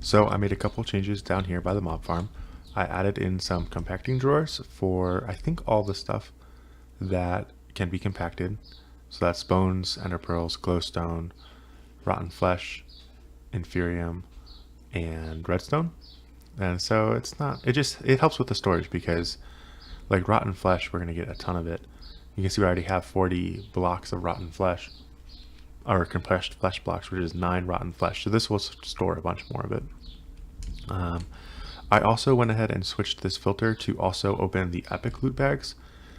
So I made a couple changes down here by the mob farm. I added in some compacting drawers for I think all the stuff that can be compacted. So that's bones, ender pearls, glowstone, rotten flesh, inferium, and redstone. And so it helps with the storage because like rotten flesh, we're gonna get a ton of it. You can see we already have 40 blocks of rotten flesh, or compressed flesh blocks, which is 9 rotten flesh. So this will store a bunch more of it. I also went ahead and switched this filter to also open the epic loot bags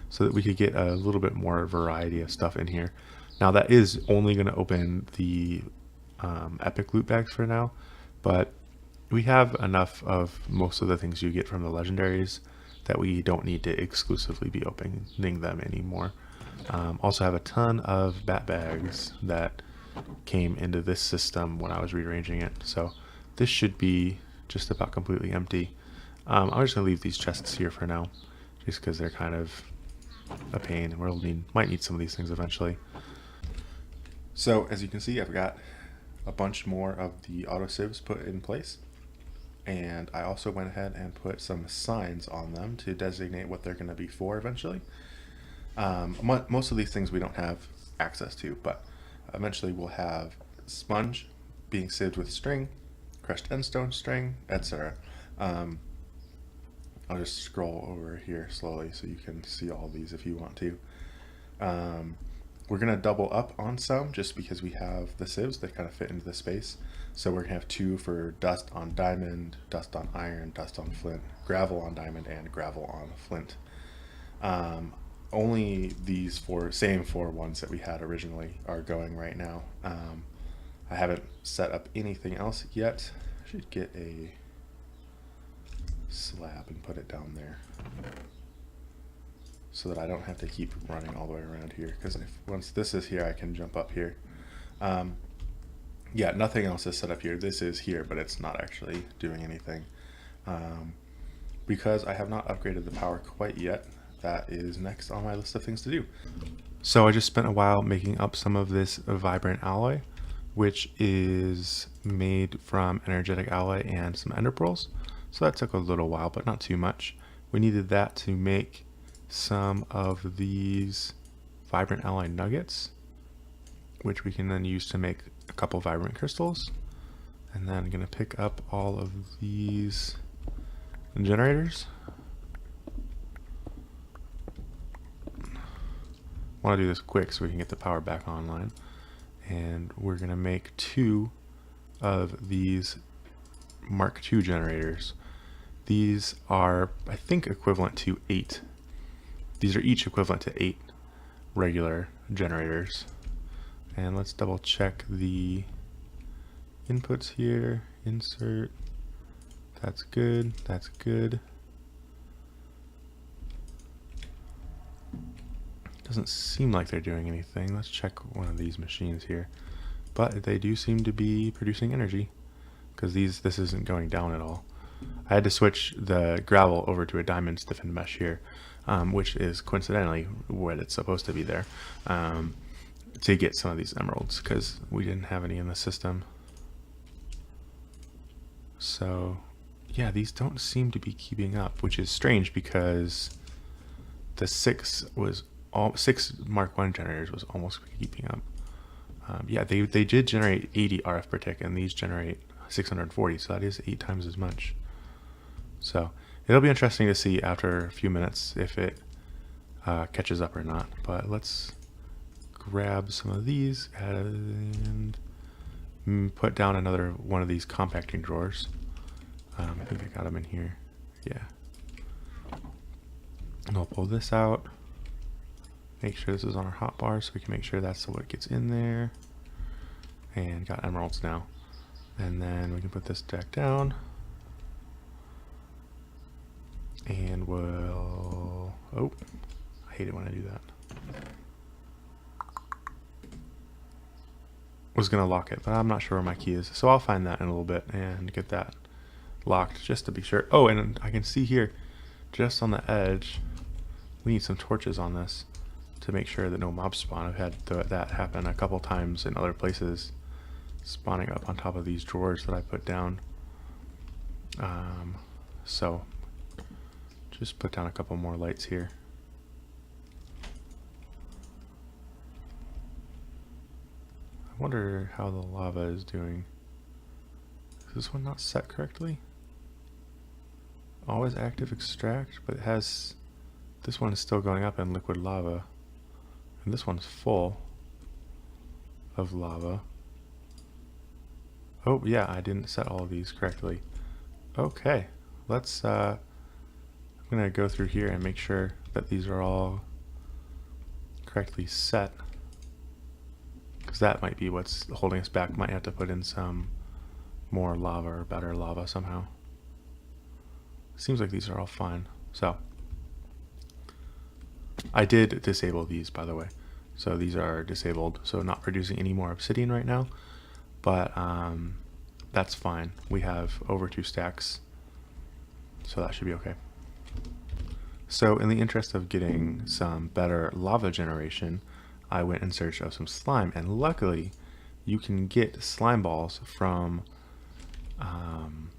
so that we could get a little bit more variety of stuff in here. Now that is only going to open the epic loot bags for now, but we have enough of most of the things you get from the legendaries that we don't need to exclusively be opening them anymore. Also have a ton of bat bags that came into this system when I was rearranging it, so this should be just about completely empty. I'm just gonna leave these chests here for now, just because they're kind of a pain, and might need some of these things eventually. So as you can see, I've got a bunch more of the AutoSibs put in place, and I also went ahead and put some signs on them to designate what they're going to be for eventually. Most of these things we don't have access to, but eventually we'll have sponge being sieved with string, crushed endstone string, etc. I'll just scroll over here slowly so you can see all these if you want to. We're going to double up on some just because we have the sieves that kind of fit into the space. So we're going to have 2 for dust on diamond, dust on iron, dust on flint, gravel on diamond, and gravel on flint. Only these same 4 ones that we had originally are going right now. I haven't set up anything else yet. I should get a slab and put it down there so that I don't have to keep running all the way around here, because once this is here I can jump up here. Yeah, nothing else is set up here. This is here, but it's not actually doing anything because I have not upgraded the power quite yet. That is next on my list of things to do. So I just spent a while making up some of this vibrant alloy, which is made from energetic alloy and some ender pearls. So that took a little while, but not too much. We needed that to make some of these vibrant alloy nuggets, which we can then use to make a couple vibrant crystals. And then I'm going to pick up all of these generators. I want to do this quick so we can get the power back online. And we're going to make 2 of these Mark II generators. These are, I think, equivalent to 8. These are each equivalent to 8 regular generators. And let's double check the inputs here. Insert. That's good. That's good. Doesn't seem like they're doing anything. Let's check one of these machines here. But they do seem to be producing energy, because this isn't going down at all. I had to switch the gravel over to a diamond stiffened mesh here, which is coincidentally what it's supposed to be there, to get some of these emeralds, because we didn't have any in the system. So yeah, these don't seem to be keeping up, which is strange because the 6 Mark I generators was almost keeping up. Yeah, they did generate 80 RF per tick, and these generate 640, so that is 8 times as much. So it'll be interesting to see after a few minutes if it catches up or not. But let's grab some of these and put down another one of these compacting drawers. I think I got them in here. Yeah. And I'll pull this out. Make sure this is on our hotbar so we can make sure that's what gets in there. And got emeralds now. And then we can put this deck down. And we'll... Oh, I hate it when I do that. Was going to lock it, but I'm not sure where my key is. So I'll find that in a little bit and get that locked just to be sure. Oh, and I can see here, just on the edge, we need some torches on this to make sure that no mobs spawn. I've had that happen a couple times in other places, spawning up on top of these drawers that I put down. So just put down a couple more lights here. I wonder how the lava is doing. Is this one not set correctly? Always active extract, but it has, this one is still going up in liquid lava. And this one's full of lava. Oh yeah, I didn't set all of these correctly. Okay, let's, I'm gonna go through here and make sure that these are all correctly set. Because that might be what's holding us back. Might have to put in some more lava or better lava somehow. Seems like these are all fine. So I did disable these, by the way. So these are disabled, so not producing any more obsidian right now. But that's fine. We have over 2 stacks, so that should be okay. So in the interest of getting some better lava generation, I went in search of some slime, and luckily you can get slime balls from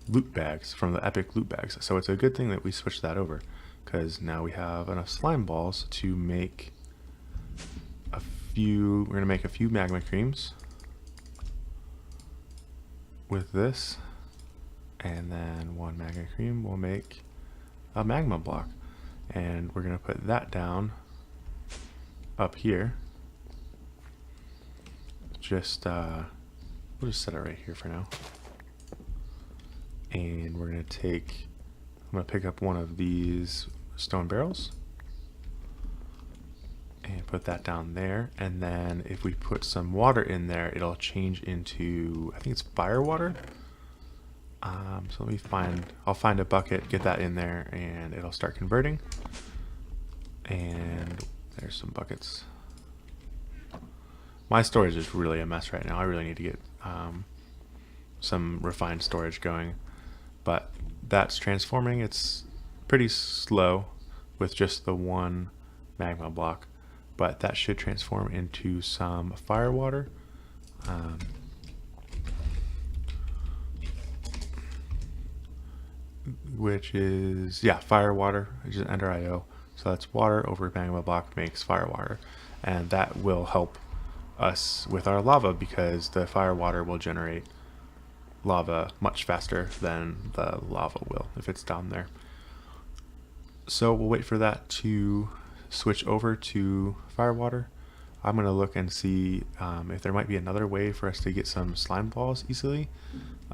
loot bags, from the epic loot bags. So it's a good thing that we switched that over, because now we have enough slime balls to make a few. We're gonna make a few magma creams with this, and then 1 magma cream will make a magma block, and we're gonna put that down up here. Just we'll just set it right here for now. And we're gonna take, I'm gonna pick up one of these stone barrels and put that down there. And then if we put some water in there, it'll change into, I think it's fire water. So let me I'll find a bucket, get that in there, and it'll start converting. And there's some buckets. My storage is really a mess right now. I really need to get some refined storage going. But that's transforming. It's pretty slow with just the 1 magma block. But that should transform into some fire water. Which is, yeah, fire water, which is Ender IO. So that's water over magma block makes fire water. And that will help us with our lava, because the fire water will generate lava much faster than the lava will if it's down there. So we'll wait for that to switch over to fire water. I'm going to look and see if there might be another way for us to get some slime balls easily.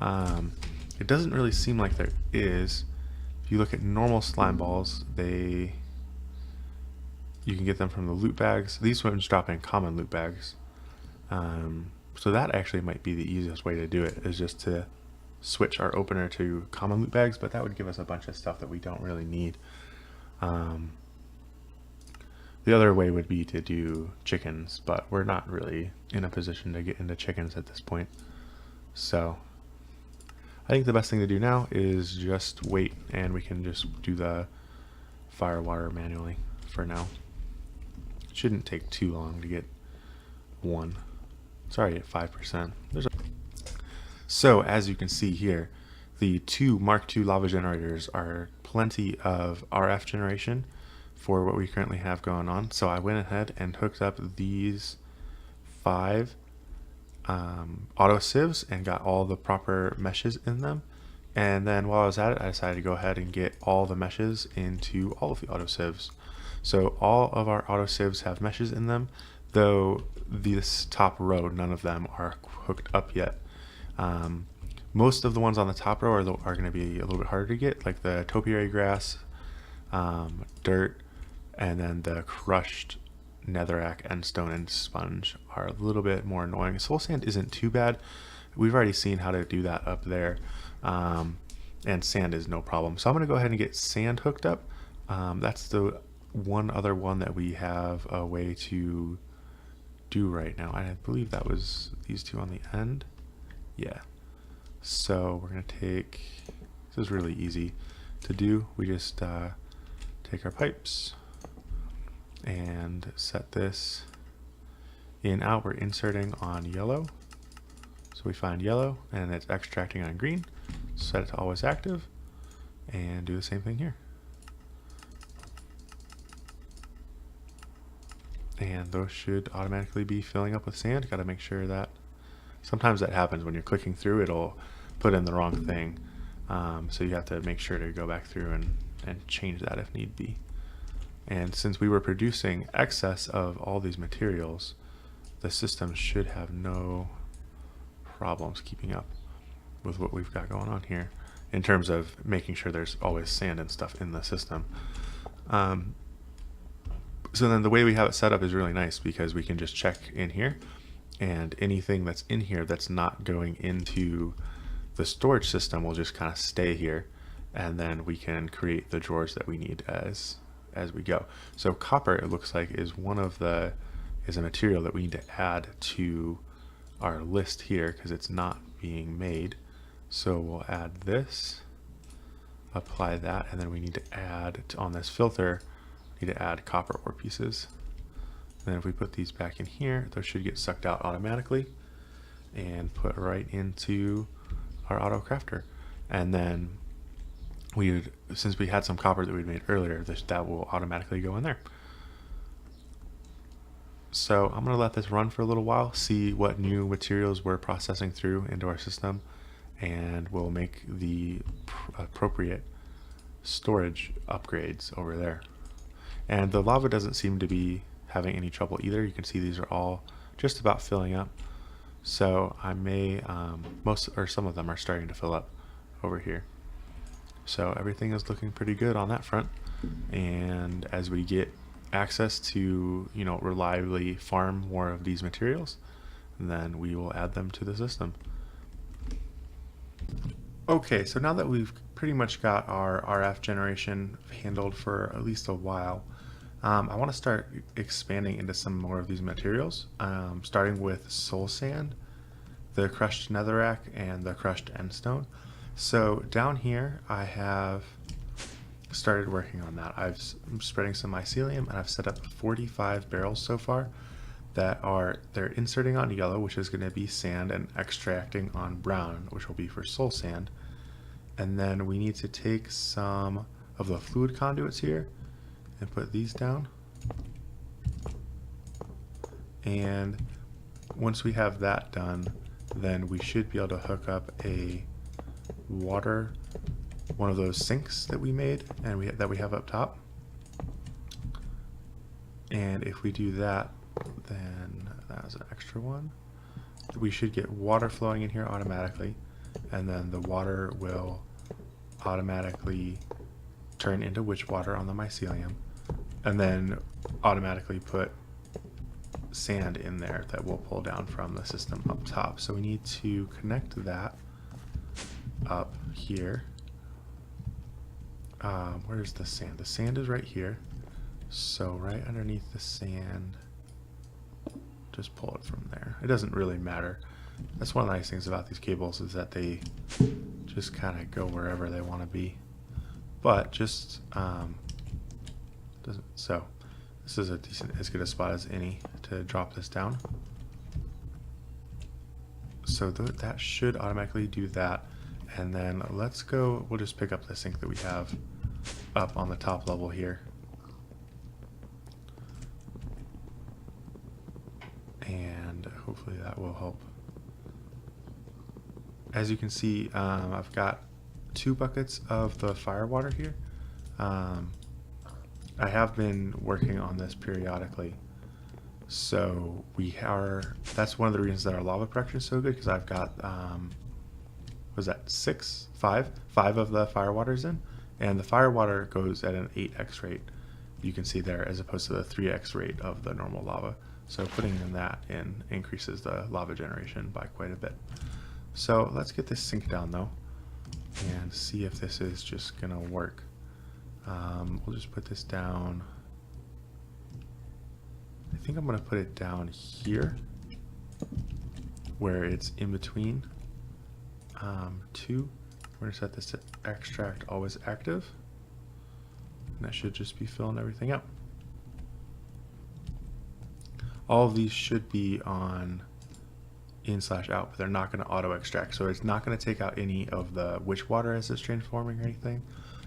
It doesn't really seem like there is. If you look at normal slime balls, you can get them from the loot bags. These ones drop in common loot bags. So that actually might be the easiest way to do it, is just to switch our opener to common loot bags, but that would give us a bunch of stuff that we don't really need. The other way would be to do chickens, but we're not really in a position to get into chickens at this point. So I think the best thing to do now is just wait, and we can just do the fire water manually for now. It shouldn't take too long to get 1. It's already at 5%. So as you can see here, the 2 Mark II lava generators are plenty of RF generation for what we currently have going on. So I went ahead and hooked up these 5 AutoSibs and got all the proper meshes in them. And then while I was at it, I decided to go ahead and get all the meshes into all of the AutoSibs. So all of our AutoSibs have meshes in them, though this top row, none of them are hooked up yet. Most of the ones on the top row are going to be a little bit harder to get, like the topiary grass, dirt, and then the crushed netherrack, endstone, and sponge are a little bit more annoying. Soul sand isn't too bad. We've already seen how to do that up there, and sand is no problem. So I'm going to go ahead and get sand hooked up. That's the one other one that we have a way to do right now. I believe that was these 2 on the end. Yeah. So we're going to take, this is really easy to do. We just take our pipes and set this in out. We're inserting on yellow. So we find yellow and it's extracting on green. Set it to always active. and do the same thing here. And those should automatically be filling up with sand. Got to make sure that sometimes that happens when you're clicking through, it'll put in the wrong thing. So you have to make sure to go back through and change that if need be. And since we were producing excess of all these materials, the system should have no problems keeping up with what we've got going on here in terms of making sure there's always sand and stuff in the system. So then the way we have it set up is really nice because we can just check in here, and anything that's in here that's not going into the storage system will just kind of stay here, and then we can create the drawers that we need as we go. So copper, it looks like, is a material that we need to add to our list here because it's not being made. So we'll add this, apply that, and then we need to add on this filter, we need to add copper ore pieces. Then if we put these back in here, those should get sucked out automatically and put right into our auto crafter. And then since we had some copper that we'd made earlier, that will automatically go in there. So I'm going to let this run for a little while, see what new materials we're processing through into our system, and we'll make the appropriate storage upgrades over there. And the lava doesn't seem to be having any trouble either. You can see these are all just about filling up. So I may, some of them are starting to fill up over here. So everything is looking pretty good on that front. And as we get access to, reliably farm more of these materials, then we will add them to the system. Okay, so now that we've pretty much got our RF generation handled for at least a while, I want to start expanding into some more of these materials, starting with soul sand, the crushed netherrack, and the crushed endstone. So down here I have started working on that. I'm spreading some mycelium, and I've set up 45 barrels so far they're inserting on yellow, which is going to be sand, and extracting on brown, which will be for soul sand. And then we need to take some of the fluid conduits here and put these down. And once we have that done, then we should be able to hook up one of those sinks that we made and that we have up top. And if we do that, then that's an extra one. We should get water flowing in here automatically, and then the water will automatically turn into witch water on the mycelium, and then automatically put sand in there that we'll pull down from the system up top. So we need to connect that up here. Where's the sand? The sand is right here. So right underneath the sand, just pull it from there. It doesn't really matter. That's one of the nice things about these cables, is that they just kind of go wherever they want to be. But just so this is as good a spot as any to drop this down. So that should automatically do that. And then we'll just pick up the sink that we have up on the top level here. And hopefully that will help. As you can see, I've got 2 buckets of the fire water here. I have been working on this periodically. So that's one of the reasons that our lava production is so good, because I've got, was that 5 of the fire waters in, and the fire water goes at an 8x rate, you can see there, as opposed to the 3x rate of the normal lava. So putting that in increases the lava generation by quite a bit. So let's get this sink down though, and see if this is just gonna work. We'll just put this down. I think I'm gonna put it down here, where it's in between 2. We're gonna set this to extract always active, and that should just be filling everything up. All of these should be on in/out, but they're not going to auto extract, so it's not going to take out any of the witch water as it's transforming or anything.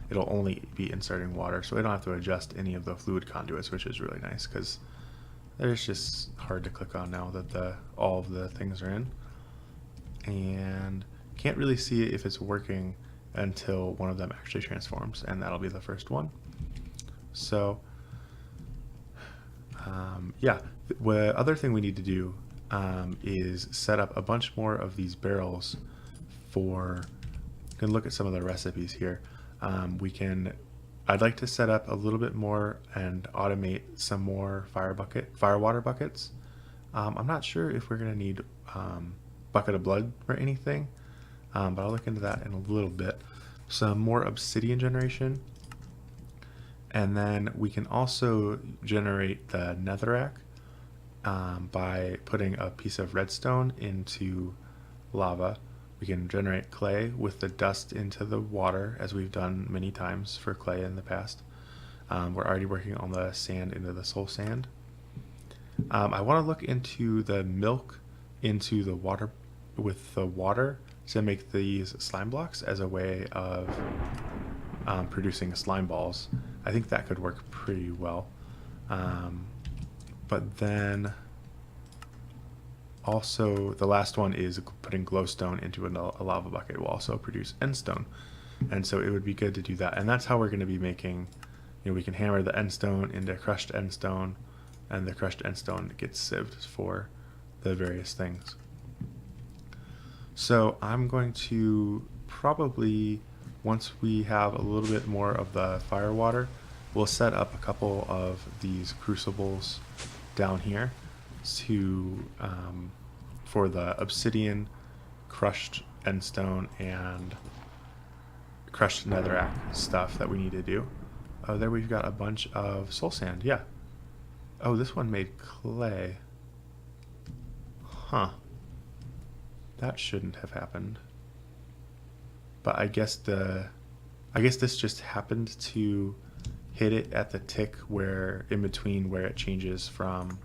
it'll only be inserting water, so we don't have to adjust any of the fluid conduits, which is really nice because it's just hard to click on now that all of the things are in. And can't really see it if it's working until one of them actually transforms, and that'll be the first one. So yeah, the other thing we need to do is set up a bunch more of these barrels for, you can look at some of the recipes here. I'd like to set up a little bit more and automate some more fire water buckets. I'm not sure if we're gonna need bucket of blood or anything, but I'll look into that in a little bit. Some more obsidian generation, and then we can also generate the netherrack by putting a piece of redstone into lava. We can generate clay with the dust into the water, as we've done many times for clay in the past. We're already working on the sand into the soul sand. I want to look into the milk into the water with the water to make these slime blocks as a way of producing slime balls. I think that could work pretty well. But then also the last one is putting glowstone into a lava bucket will also produce endstone. And so it would be good to do that. And that's how we're going to be making, we can hammer the endstone into crushed endstone, and the crushed endstone gets sieved for the various things. So I'm going to probably, once we have a little bit more of the fire water, we'll set up a couple of these crucibles down here to for the obsidian, crushed endstone, and crushed netherrack stuff that we need to do. Oh, there we've got a bunch of soul sand. Yeah. Oh, this one made clay. Huh. That shouldn't have happened. But I guess this just happened to hit it at the tick where in between where it changes from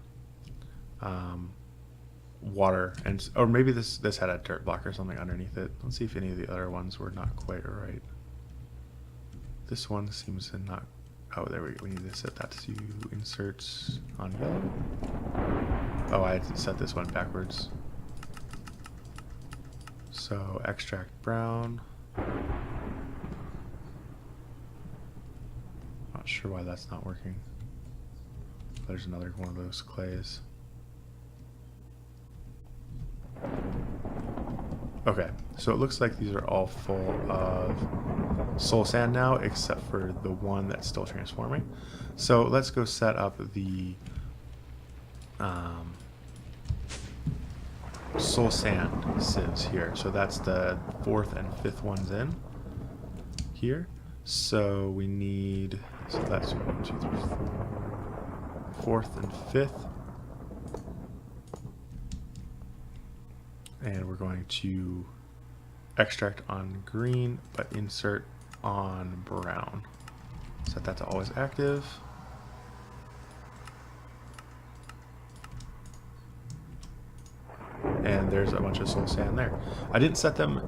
water, and or maybe this had a dirt block or something underneath it. Let's see if any of the other ones were not quite right. This one seems to not. Oh, there we go. We need to set that to inserts on yellow. Oh, I had to set this one backwards. So extract brown. Not sure why that's not working. There's another one of those clays. Okay, so it looks like these are all full of soul sand now, except for the one that's still transforming. So let's go set up the soul sand sieves here. So that's the 4th and 5th ones in here. So we need, so that's 1, 2, 3, 4, 4th and 5th. And we're going to extract on green, but insert on brown. Set that to always active. And there's a bunch of soul sand there. I didn't set them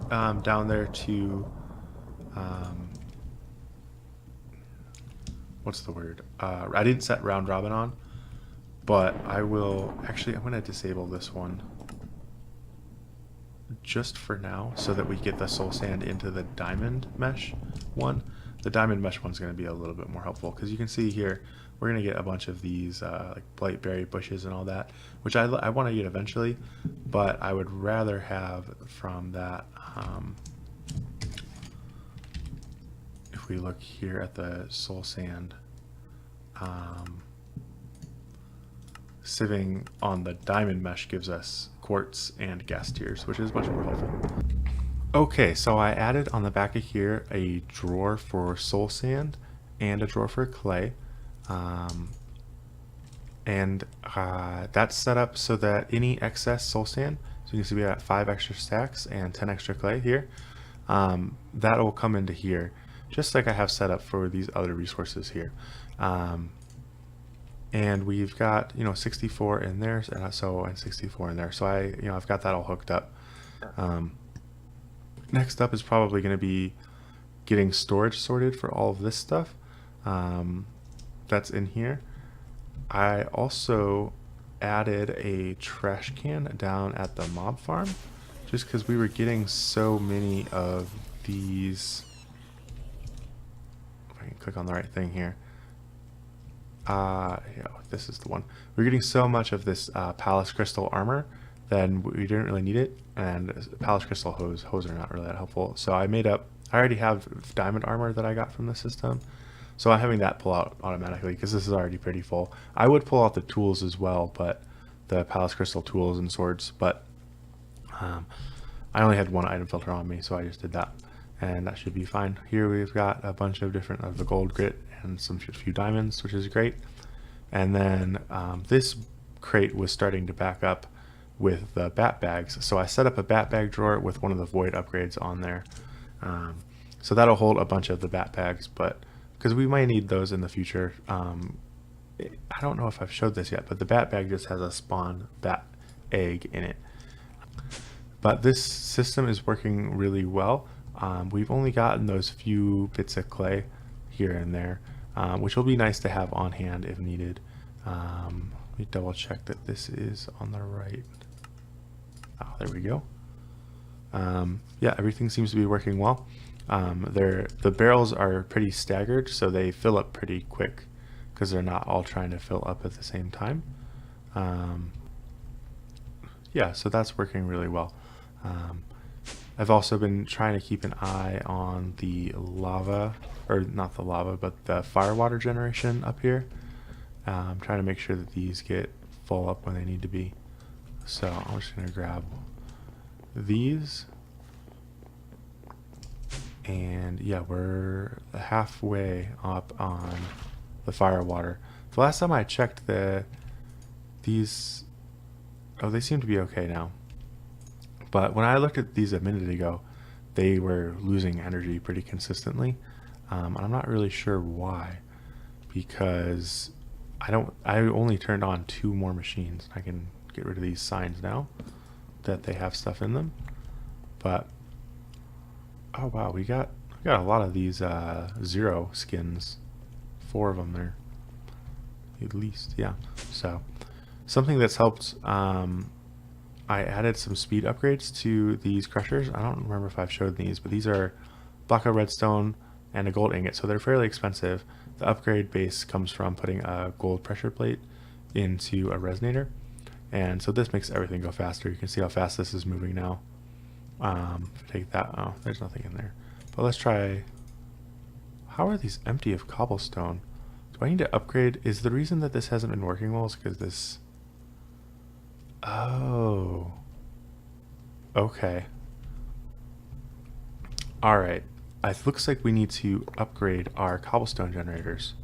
down there to, what's the word? I didn't set round robin on, but I will, actually, I'm going to disable this one just for now so that we get the soul sand into the diamond mesh one. The diamond mesh one's going to be a little bit more helpful because you can see here we're going to get a bunch of these like blightberry bushes and all that, which I want to get eventually, but I would rather have from that. If we look here at the soul sand, sieving on the diamond mesh gives us quartz and gas tiers, which is much more helpful. Okay, so I added on the back of here a drawer for soul sand and a drawer for clay. That's set up so that any excess soul sand, so you can see we got 5 extra stacks and 10 extra clay here, that will come into here, just like I have set up for these other resources here. And we've got 64 in there, and 64 in there. So I've got that all hooked up. Next up is probably going to be getting storage sorted for all of this stuff that's in here. I also added a trash can down at the mob farm just because we were getting so many of these. If I can click on the right thing here. Yeah, this is the one. We're getting so much of this Palace Crystal armor, then we didn't really need it, and Palace Crystal hose are not really that helpful. So I already have diamond armor that I got from the system, so I'm having that pull out automatically because this is already pretty full. I would pull out the tools as well, but the Palace Crystal tools and swords, but I only had one item filter on me, so I just did that, and that should be fine. Here we've got a bunch of different of the gold grit and a few diamonds, which is great. And then this crate was starting to back up with the bat bags, so I set up a bat bag drawer with one of the void upgrades on there. So that'll hold a bunch of the bat bags, but because we might need those in the future. I don't know if I've showed this yet, but the bat bag just has a spawn bat egg in it. But this system is working really well. We've only gotten those few bits of clay here and there, which will be nice to have on hand if needed. Let me double check that this is on the right. Oh, there we go. Yeah, everything seems to be working well. The barrels are pretty staggered, so they fill up pretty quick because they're not all trying to fill up at the same time. Yeah, so that's working really well. I've also been trying to keep an eye on the lava, or not the lava, but the firewater generation up here. I'm trying to make sure that these get full up when they need to be. So I'm just going to grab these. And yeah, we're halfway up on the firewater. The last time I checked, these, oh, they seem to be okay now. But when I looked at these a minute ago, they were losing energy pretty consistently. And I'm not really sure why, because I only turned on 2 more machines. I can get rid of these signs now that they have stuff in them. But oh wow, we got a lot of these 0 skins. 4 of them there, at least. Yeah. So something that's helped. I added some speed upgrades to these crushers. I don't remember if I've showed these, but these are block of redstone and a gold ingot, so they're fairly expensive. The upgrade base comes from putting a gold pressure plate into a resonator, and so this makes everything go faster. You can see how fast this is moving now. Take that. Oh, there's nothing in there. But let's try. How are these empty of cobblestone? Do I need to upgrade? Is the reason that this hasn't been working well is because this... Oh. Okay. Alright. It looks like we need to upgrade our cobblestone generators.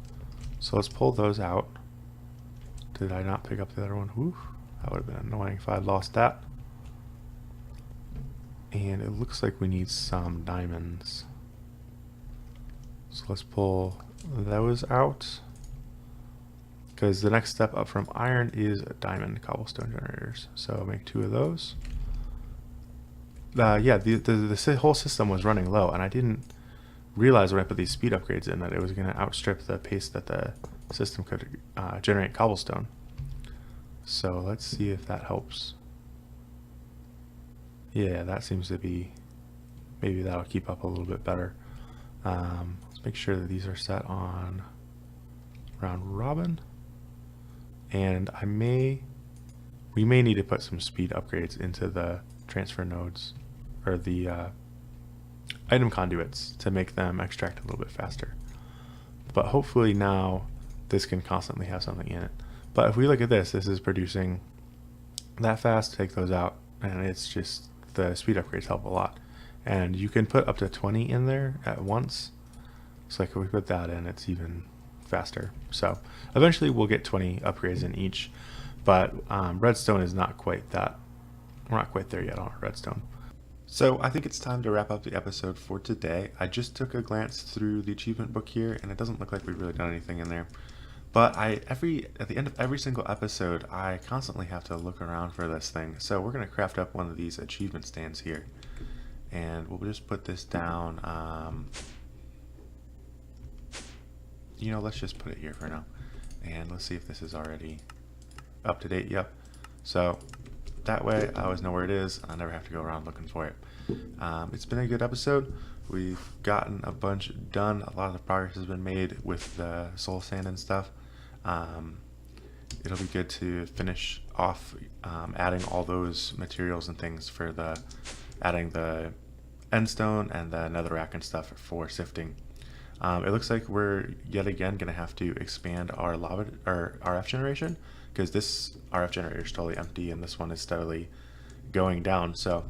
So let's pull those out. Did I not pick up the other one? Whew. That would have been annoying if I had lost that. And it looks like we need some diamonds. So let's pull those out, because the next step up from iron is diamond cobblestone generators. So make 2 of those. Yeah, the whole system was running low, and I didn't realize when I put these speed upgrades in that it was going to outstrip the pace that the system could generate cobblestone. So let's see if that helps. Yeah, that seems to be, maybe that'll keep up a little bit better. Let's make sure that these are set on round robin. And we may need to put some speed upgrades into the transfer nodes, or the item conduits, to make them extract a little bit faster. But hopefully now this can constantly have something in it. But if we look at this, this is producing that fast. Take those out, and it's just, the speed upgrades help a lot. And you can put up to 20 in there at once. So like if we put that in, it's even faster. So eventually we'll get 20 upgrades in each, but redstone is not quite that. We're not quite there yet on our redstone. So I think it's time to wrap up the episode for today. I just took a glance through the achievement book here, and it doesn't look like we've really done anything in there. But at the end of every single episode, I constantly have to look around for this thing. So we're going to craft up one of these achievement stands here. And we'll just put this down you know, let's just put it here for now. And let's see if this is already up to date. Yep. So that way I always know where it is. I never have to go around looking for it. It's been a good episode. We've gotten a bunch done. A lot of the progress has been made with the soul sand and stuff. It'll be good to finish off adding all those materials and things for adding the endstone and the netherrack and stuff for sifting. It looks like we're yet again going to have to expand our RF generation, because this RF generator is totally empty and this one is steadily going down. So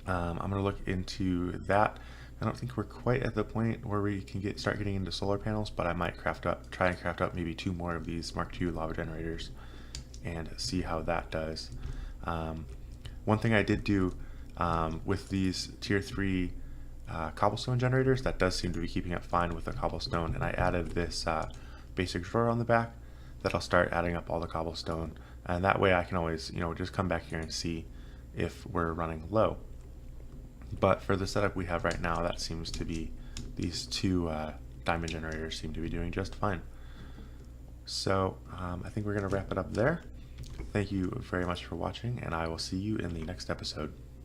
I'm going to look into that. I don't think we're quite at the point where we can start getting into solar panels, but I might try and craft up maybe 2 more of these Mark II lava generators and see how that does. One thing I did do with these tier 3 cobblestone generators that does seem to be keeping up fine with the cobblestone, and I added this basic drawer on the back that I'll start adding up all the cobblestone, and that way I can always, you know, just come back here and see if we're running low. But for the setup we have right now, that seems to be, these 2 diamond generators seem to be doing just fine. So I think we're going to wrap it up there. Thank you very much for watching, and I will see you in the next episode.